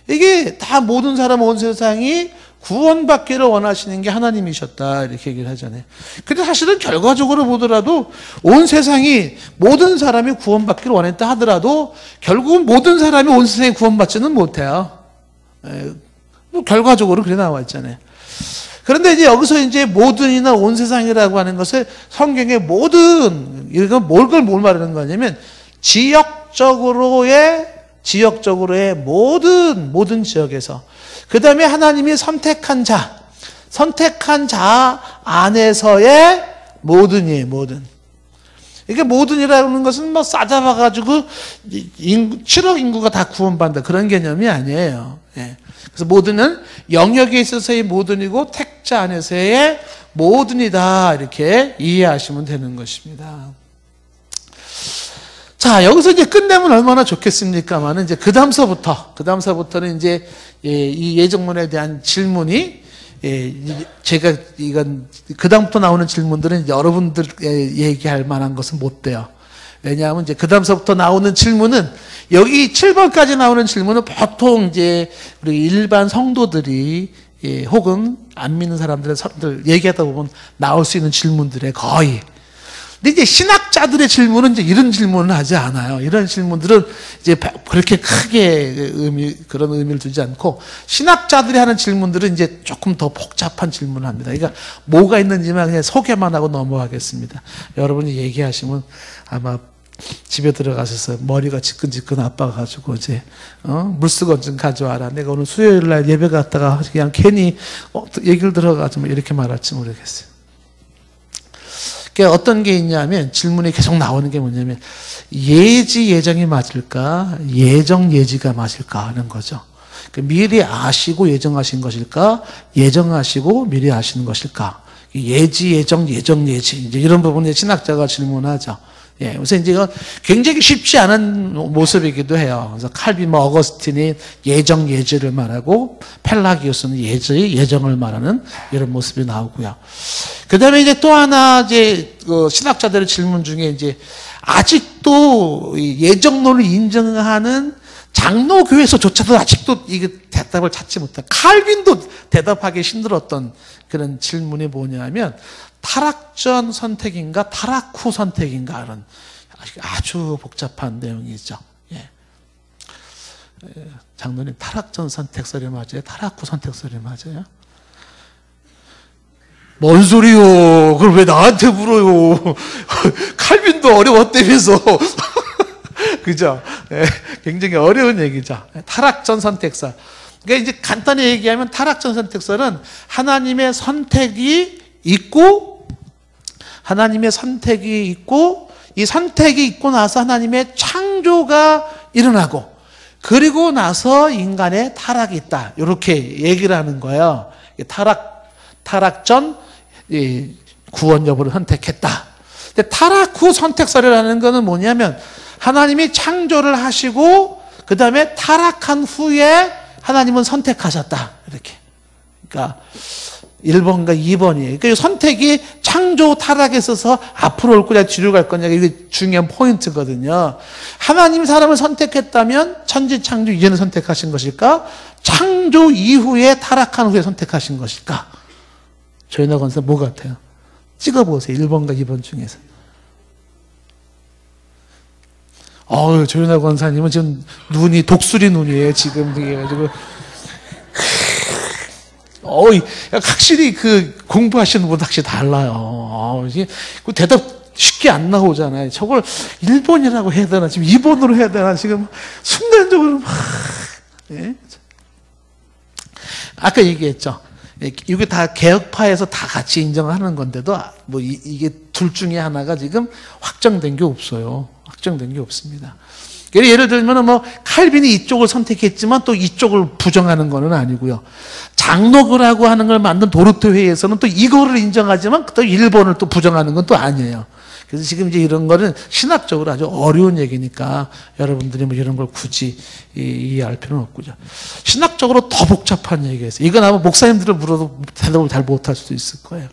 이게 다 모든 사람, 온 세상이 구원받기를 원하시는 게 하나님이셨다. 이렇게 얘기를 하잖아요. 근데 사실은 결과적으로 보더라도 온 세상이 모든 사람이 구원받기를 원했다 하더라도 결국은 모든 사람이 온 세상에 구원받지는 못해요. 결과적으로 그래 나와 있잖아요. 그런데 이제 여기서 이제 모든이나 온 세상이라고 하는 것을 성경의 모든, 이건 뭘 말하는 거냐면 지역적으로의 모든 지역에서 그 다음에 하나님이 선택한 자 안에서의 모든이에요, 모든. 이게 모든이라는 것은 뭐 싸잡아가지고 7억 인구가 다 구원받는다. 그런 개념이 아니에요. 예. 그래서 모든은 영역에 있어서의 모든이고 택자 안에서의 모든이다. 이렇게 이해하시면 되는 것입니다. 자, 여기서 이제 끝내면 얼마나 좋겠습니까만은 이제 그 다음서부터는 이제 이 예정론에 대한 질문이 제가 이건 그 다음부터 나오는 질문들은 여러분들 얘기할 만한 것은 못 돼요. 왜냐하면 이제 그 다음서부터 나오는 질문은 여기 7번까지 나오는 질문은 보통 이제 우리 일반 성도들이 혹은 안 믿는 사람들 얘기하다 보면 나올 수 있는 질문들의 거의. 근데 이제 신학자들의 질문은 이제 이런 질문은 하지 않아요. 이런 질문들은 이제 그렇게 크게 그런 의미를 두지 않고 신학자들이 하는 질문들은 이제 조금 더 복잡한 질문을 합니다. 그러니까 뭐가 있는지만 그냥 소개만 하고 넘어가겠습니다. 여러분이 얘기하시면 아마 집에 들어가셔서 머리가 지끈지끈 아파가지고 이제 물수건 좀 가져와라. 내가 오늘 수요일날 예배 갔다가 그냥 괜히 얘기를 들어가지고 이렇게 말할지 모르겠어요. 어떤 게 있냐면 질문이 계속 나오는 게 뭐냐면 예정이 맞을까 예지가 맞을까 하는 거죠. 미리 아시고 예정하신 것일까 예정하시고 미리 아시는 것일까. 예정 예지 이제 이런 부분에 신학자가 질문하죠. 예, 그래서 이제 이건 굉장히 쉽지 않은 모습이기도 해요. 그래서 칼빈 어거스틴이 예지를 말하고 펠라기우스는 예정을 말하는 이런 모습이 나오고요. 그 다음에 이제 또 하나 이제 신학자들의 질문 중에 이제 아직도 예정론을 인정하는 장로교에서조차도 아직도 이게 대답을 찾지 못한, 칼빈도 대답하기 힘들었던 그런 질문이 뭐냐면 타락 전 선택인가 타락 후 선택인가 하는 아주 복잡한 내용이죠. 예. 장로님, 타락 전 선택설이 맞아요? 타락 후 선택설이 맞아요? 뭔 소리요? 그걸 왜 나한테 물어요? 칼빈도 어려웠다면서. 그죠? 예, 굉장히 어려운 얘기죠. 타락 전 선택설. 그러니까 이제 간단히 얘기하면 타락 전 선택설은 하나님의 선택이 있고 이 선택이 있고 나서 하나님의 창조가 일어나고 그리고 나서 인간의 타락이 있다. 이렇게 얘기를 하는 거예요. 타락 전 구원 여부를 선택했다. 근데 타락 후 선택사례라는 거는 뭐냐면 하나님이 창조를 하시고 그 다음에 타락한 후에 하나님은 선택하셨다. 이렇게. 그러니까 1번과 2번이에요. 그러니까 선택이 창조 타락에 있어서 앞으로 올 거냐 뒤로 갈 거냐 이게 중요한 포인트거든요. 하나님이 사람을 선택했다면 천지창조 이전에 선택하신 것일까? 창조 이후에 타락한 후에 선택하신 것일까? 조현아 권사 뭐 같아요? 찍어보세요. 1번과 2번 중에서. 조현아 권사님은 지금 눈이 독수리 눈이에요. 지금 그래가지고 확실히 그 공부하시는 분도 확실히 달라요. 이게 대답 쉽게 안 나오잖아요. 저걸 1번이라고 해야 되나, 지금 2번으로 해야 되나, 지금 순간적으로 예? 아까 얘기했죠. 이게 다 개혁파에서 다 같이 인정하는 건데도 뭐 이게 둘 중에 하나가 지금 확정된 게 없어요. 확정된 게 없습니다. 예를 들면 뭐 칼빈이 이쪽을 선택했지만 또 이쪽을 부정하는 거는 아니고요. 장로교라고 하는 걸 만든 도르트 회의에서는 또 이거를 인정하지만 또 1번을 또 부정하는 건 또 아니에요. 그래서 지금 이제 이런 거는 신학적으로 아주 어려운 얘기니까 여러분들이 뭐 이런 걸 굳이 이해할 필요는 없고요. 신학적으로 더 복잡한 얘기예요. 이건 아마 목사님들을 물어도 대답을 잘 못할 수도 있을 거예요.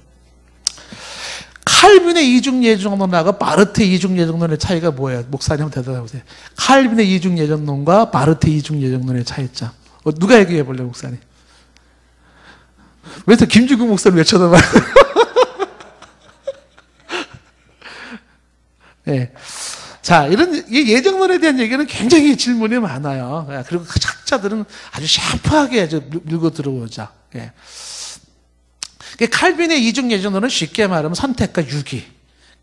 칼빈의 이중예정론하고 바르트의 이중예정론의 차이가 뭐예요? 목사님 대답해 보세요. 칼빈의 이중예정론과 바르트의 이중예정론의 차이점. 누가 얘기해 볼래요, 목사님? 왜 또 김주국 목사님 왜 쳐다봐요? 네. 자, 이런 예정론에 대한 얘기는 굉장히 질문이 많아요. 그리고 학자들은 아주 샤프하게 밀고 들어오죠. 예. 칼빈의 이중예정론은 쉽게 말하면 선택과 유기.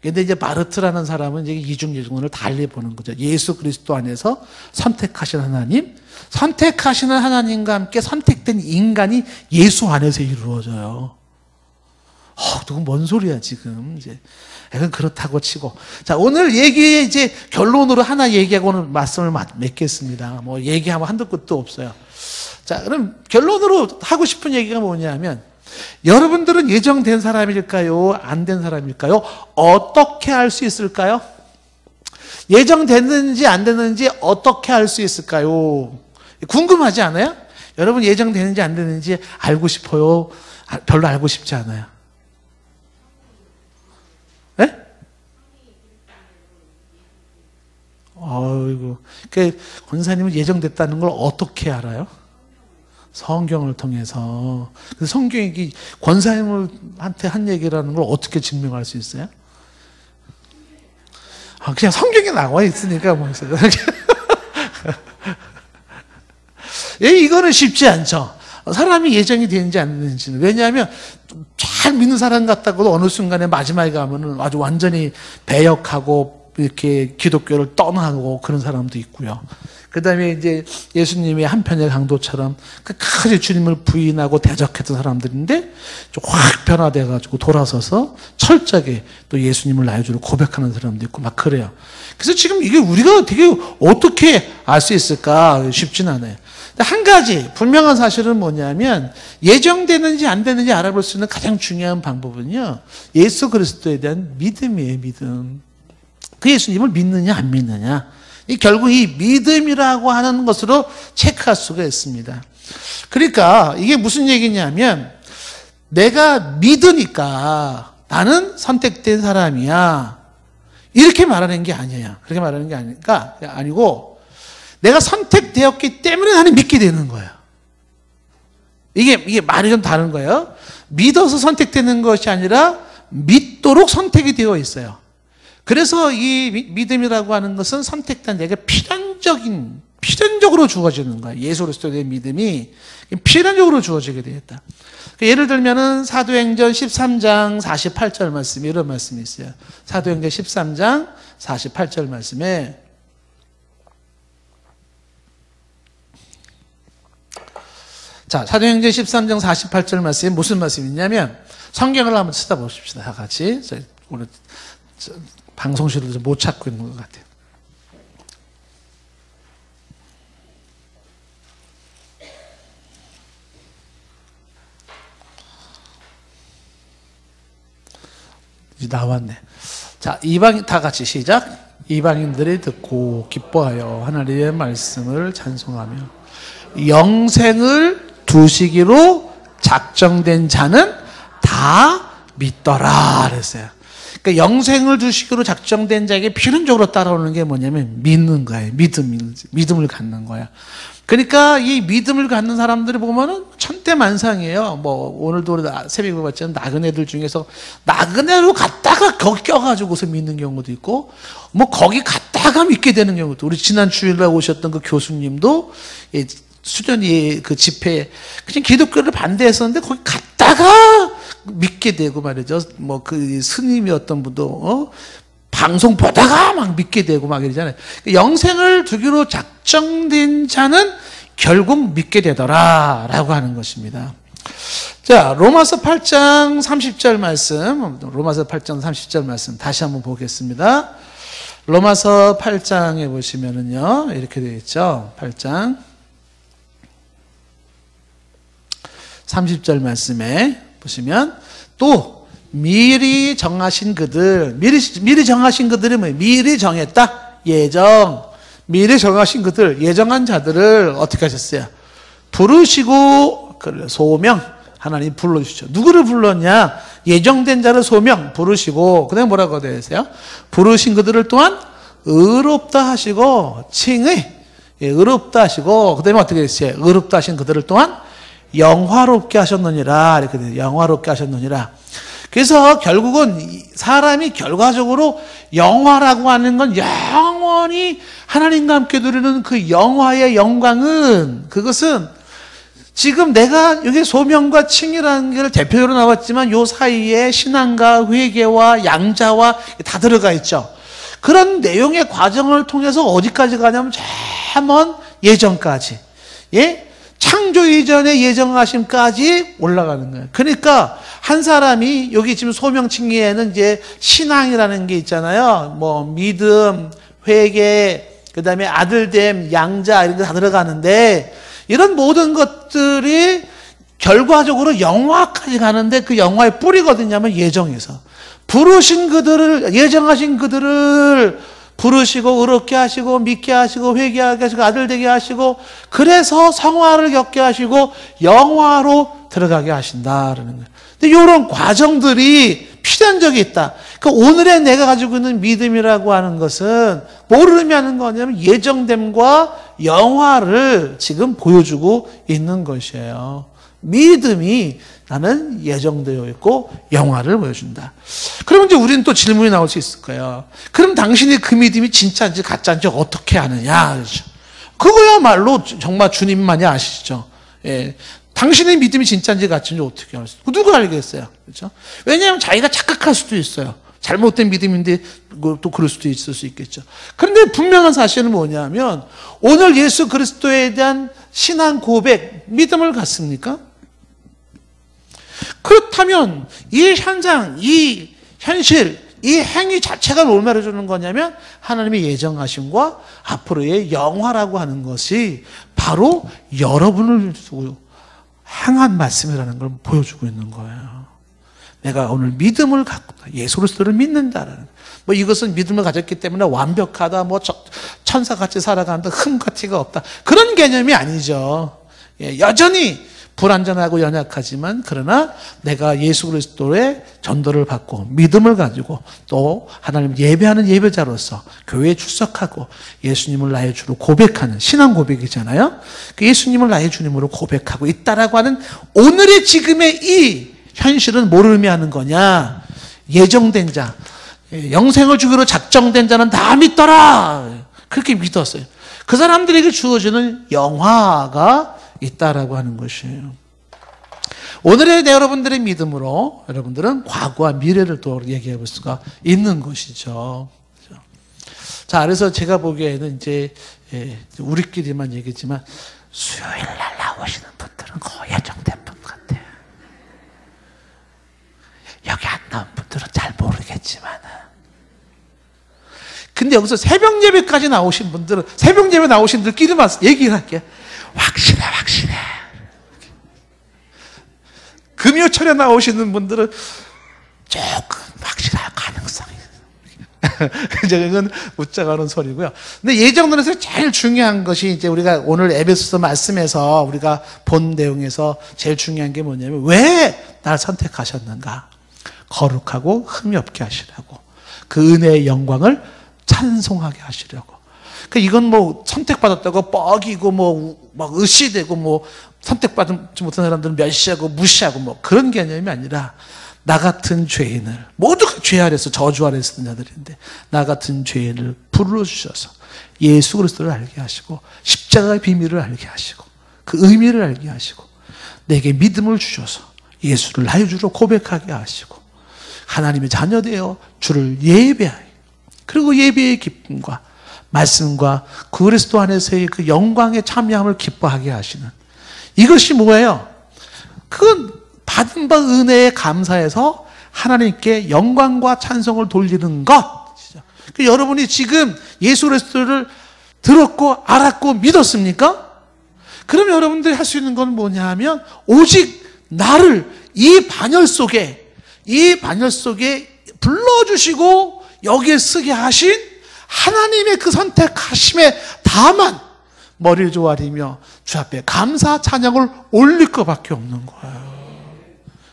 근데 이제 바르트라는 사람은 이제 이중예정론을 달리 보는 거죠. 예수 그리스도 안에서 선택하신 하나님, 선택하시는 하나님과 함께 선택된 인간이 예수 안에서 이루어져요. 그건 뭔 소리야, 지금. 이제. 약간 그렇다고 치고. 자, 오늘 얘기에 이제 결론으로 하나 얘기하고 오늘 말씀을 맺겠습니다. 뭐 얘기하면 한두 끝도 없어요. 자, 그럼 결론으로 하고 싶은 얘기가 뭐냐면, 여러분들은 예정된 사람일까요? 안 된 사람일까요? 어떻게 할 수 있을까요? 예정됐는지 안 됐는지 어떻게 할 수 있을까요? 궁금하지 않아요? 여러분 예정되는지 안 되는지 알고 싶어요? 별로 알고 싶지 않아요? 네? 아이고. 그 권사님은 예정됐다는 걸 어떻게 알아요? 성경을 통해서. 성경이 권사님한테 한 얘기라는 걸 어떻게 증명할 수 있어요? 그냥 성경에 나와 있으니까 뭐 있어요. 이거는 쉽지 않죠. 사람이 예정이 되는지 안 되는지는. 왜냐하면 잘 믿는 사람 같다고도 어느 순간에 마지막에 가면은 아주 완전히 배역하고 이렇게 기독교를 떠나고 그런 사람도 있고요. 그 다음에 이제 예수님의 한편의 강도처럼 끝까지 주님을 부인하고 대적했던 사람들인데 확 변화돼가지고 돌아서서 철저하게 또 예수님을 나의 주로 고백하는 사람도 있고 막 그래요. 그래서 지금 이게 우리가 되게 어떻게 알 수 있을까 쉽진 않아요. 한 가지 분명한 사실은 뭐냐면 예정되는지 안 되는지 알아볼 수 있는 가장 중요한 방법은요. 예수 그리스도에 대한 믿음이에요. 믿음. 그 예수님을 믿느냐 안 믿느냐. 결국 이 믿음이라고 하는 것으로 체크할 수가 있습니다. 그러니까 이게 무슨 얘기냐면 내가 믿으니까 나는 선택된 사람이야. 이렇게 말하는 게 아니에요. 그렇게 말하는 게 아니고 내가 선택되었기 때문에 나는 믿게 되는 거예요. 이게 말이 좀 다른 거예요. 믿어서 선택되는 것이 아니라 믿도록 선택이 되어 있어요. 그래서 이 믿음이라고 하는 것은 선택된 내게 필연적으로 주어지는 거예요. 예수 그리스도에 대한 믿음이 필연적으로 주어지게 되었다. 예를 들면은 사도행전 13장 48절 말씀에 이런 말씀이 있어요. 사도행전 13장 48절 말씀에 자, 사도행전 13장 48절 말씀에 무슨 말씀이 있냐면 성경을 한번 찾아보십시다. 다 같이. 오늘 방송실에서 못 찾고 있는 것 같아요. 이제 나왔네. 자, 이방 다 같이 시작. 이방인들이 듣고 기뻐하여 하나님의 말씀을 찬송하며 영생을 두시기로 작정된 자는 다 믿더라 그랬어요. 그러니까 영생을 두시기로 작정된 자에게 필연적으로 따라오는 게 뭐냐면 믿는 거예요. 믿음을 갖는 거야. 그러니까 이 믿음을 갖는 사람들이 보면은 천대만상이에요. 뭐 오늘도 우리 새벽에 봤지만 나그네들 중에서 나그네로 갔다가 거기 껴가지고서 믿는 경우도 있고, 뭐 거기 갔다가 믿게 되는 경우도. 우리 지난 주일날 오셨던 그 교수님도 수련이 그 집회에 그냥 기독교를 반대했었는데 거기 갔다가 믿게 되고 말이죠. 뭐 그 스님이었던 분도 방송 보다가 막 믿게 되고 막 이러잖아요. 영생을 두기로 작정된 자는 결국 믿게 되더라 라고 하는 것입니다. 자, 로마서 8장 30절 말씀, 로마서 8장 30절 말씀 다시 한번 보겠습니다. 로마서 8장에 보시면은요 이렇게 되어 있죠. 8장 30절 말씀에 보시면 또 미리 정하신 그들, 미리 정하신 그들이 뭐예요? 미리 정했다. 예정. 미리 정하신 그들, 예정한 자들을 어떻게 하셨어요? 부르시고 소명. 하나님 불러주시죠. 누구를 불렀냐? 예정된 자를 소명 부르시고, 그 다음에 뭐라고 되어 있어요? 부르신 그들을 또한 의롭다 하시고 칭의, 의롭다 하시고, 그 다음에 어떻게 했어요? 의롭다 하신 그들을 또한 영화롭게 하셨느니라. 이렇게 돼요. 영화롭게 하셨느니라. 그래서 결국은 사람이 결과적으로 영화라고 하는 건 영원히 하나님과 함께 누리는 그 영화의 영광은, 그것은 지금 내가 여기 소명과 칭이라는 게 대표적으로 나왔지만 요 사이에 신앙과 회개와 양자와 다 들어가 있죠. 그런 내용의 과정을 통해서 어디까지 가냐면 저 먼 예정까지, 예? 창조 이전의 예정하심까지 올라가는 거예요. 그러니까 한 사람이 여기 지금 소명칭의에는 이제 신앙이라는 게 있잖아요. 뭐 믿음, 회개, 그 다음에 아들됨, 양자 이런 게 다 들어가는데, 이런 모든 것들이 결과적으로 영화까지 가는데 그 영화의 뿌리거든요. 예정에서 부르신 그들을, 예정하신 그들을 부르시고 의롭게 하시고 믿게 하시고 회개하게 하시고 아들 되게 하시고, 그래서 성화를 겪게 하시고 영화로 들어가게 하신다라는 거예요. 근데 이런 과정들이 필요한 적이 있다. 그러니까 오늘의 내가 가지고 있는 믿음이라고 하는 것은 뭐를 의미하는 거냐면 예정됨과 영화를 지금 보여주고 있는 것이에요. 믿음이 나는 예정되어 있고 영화를 보여준다. 그러면 이제 우리는 또 질문이 나올 수 있을 거예요. 그럼 당신이 그 믿음이 진짜인지 가짜인지 어떻게 아느냐? 그렇죠? 그거야말로 정말 주님만이 아시죠. 예. 당신의 믿음이 진짜인지 가짜인지 어떻게 알 수 있어요? 누가 알겠어요? 그렇죠? 왜냐하면 자기가 착각할 수도 있어요. 잘못된 믿음인데 또 그럴 수도 있을 수 있겠죠. 그런데 분명한 사실은 뭐냐면 오늘 예수 그리스도에 대한 신앙 고백, 믿음을 갖습니까? 그렇다면 이 현상, 이 현실, 이 행위 자체가 뭘 말해주는 거냐면 하나님의 예정하심과 앞으로의 영화라고 하는 것이 바로 여러분을 두고 행한 말씀이라는 걸 보여주고 있는 거예요. 내가 오늘 믿음을 갖고 예수 그리스도를 믿는다라는, 뭐 이것은 믿음을 가졌기 때문에 완벽하다, 뭐 천사같이 살아간다, 흠과 티가 없다, 그런 개념이 아니죠. 예, 여전히 불완전하고 연약하지만 그러나 내가 예수 그리스도의 전도를 받고 믿음을 가지고 또 하나님 예배하는 예배자로서 교회에 출석하고 예수님을 나의 주로 고백하는 신앙 고백이잖아요. 그 예수님을 나의 주님으로 고백하고 있다라고 하는 오늘의 지금의 이 현실은 뭘 의미하는 거냐? 예정된 자, 영생을 주기로 작정된 자는 다 믿더라. 그렇게 믿었어요. 그 사람들에게 주어지는 영화가 있다라고 하는 것이에요. 오늘의 여러분들의 믿음으로 여러분들은 과거와 미래를 또 얘기해 볼 수가 있는 것이죠. 자, 그래서 제가 보기에는 이제 우리끼리만 얘기했지만 수요일 날 나오시는 분들은 거의 예정된 분 같아요. 여기 안 나온 분들은 잘 모르겠지만, 근데 여기서 새벽 예배까지 나오신 분들은, 새벽 예배 나오신 분들끼리만 얘기를 할게요. 확실해. 금요철에 나오시는 분들은 조금 확실할까 이제 그건 웃자가는 소리고요. 근데 예정론에서 제일 중요한 것이 이제 우리가 오늘 에베소서 말씀에서 우리가 본 내용에서 제일 중요한 게 뭐냐면 왜 날 선택하셨는가? 거룩하고 흠이 없게 하시라고. 그 은혜의 영광을 찬송하게 하시려고. 그 이건 뭐 선택받았다고 뻐기고 뭐 막 의시되고 뭐 선택받지 못한 사람들은 멸시하고 무시하고 뭐 그런 개념이 아니라 나 같은 죄인을 모두가 죄 아래서 저주 아래 쓰는 자들인데 나 같은 죄인을 불러주셔서 예수 그리스도를 알게 하시고 십자가의 비밀을 알게 하시고 그 의미를 알게 하시고 내게 믿음을 주셔서 예수를 나의 주로 고백하게 하시고 하나님의 자녀되어 주를 예배하여 그리고 예배의 기쁨과 말씀과 그리스도 안에서의 그 영광의 참여함을 기뻐하게 하시는 이것이 뭐예요? 그건 받은 바 은혜에 감사해서 하나님께 영광과 찬송을 돌리는 것. 그 여러분이 지금 예수 그리스도를 들었고 알았고 믿었습니까? 그럼 여러분들이 할 수 있는 건 뭐냐 하면 오직 나를 이 반열 속에 불러주시고 여기에 쓰게 하신 하나님의 그 선택하심에 다만 머리를 조아리며 주 앞에 감사 찬양을 올릴 것밖에 없는 거예요.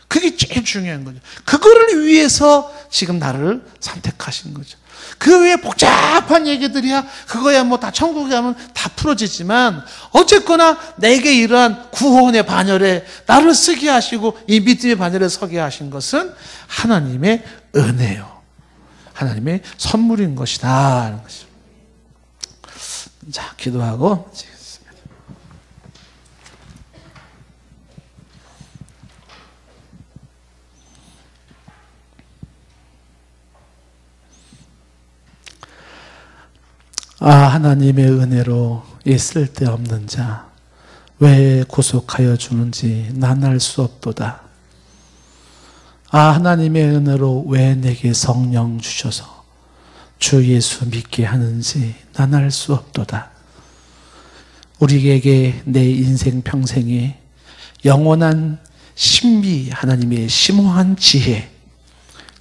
그게 제일 중요한 거죠. 그거를 위해서 지금 나를 선택하신 거죠. 그 외에 복잡한 얘기들이야 그거야 뭐 다 천국에 가면 다 풀어지지만 어쨌거나 내게 이러한 구원의 반열에 나를 쓰게 하시고 이 믿음의 반열에 서게 하신 것은 하나님의 은혜요. 하나님의 선물인 것이다 하는 것이죠. 자, 기도하고 마치겠습니다. 하나님의 은혜로 이 쓸데없는 자 왜 구속하여 주는지 난 알 수 없도다. 하나님의 은혜로 왜 내게 성령 주셔서 주 예수 믿게 하는지 난 알 수 없도다. 우리에게 내 인생 평생에 영원한 신비 하나님의 심오한 지혜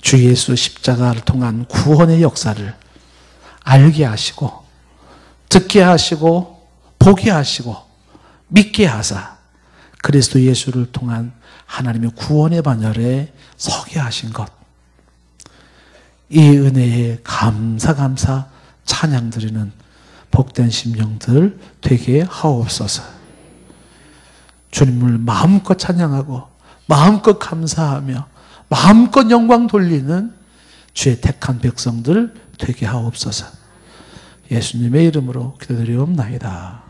주 예수 십자가를 통한 구원의 역사를 알게 하시고 듣게 하시고 보게 하시고 믿게 하사 그리스도 예수를 통한 하나님의 구원의 반열에 서게 하신 것, 이 은혜에 감사 찬양드리는 복된 심령들 되게 하옵소서. 주님을 마음껏 찬양하고 마음껏 감사하며 마음껏 영광 돌리는 주의 택한 백성들 되게 하옵소서. 예수님의 이름으로 기도드리옵나이다.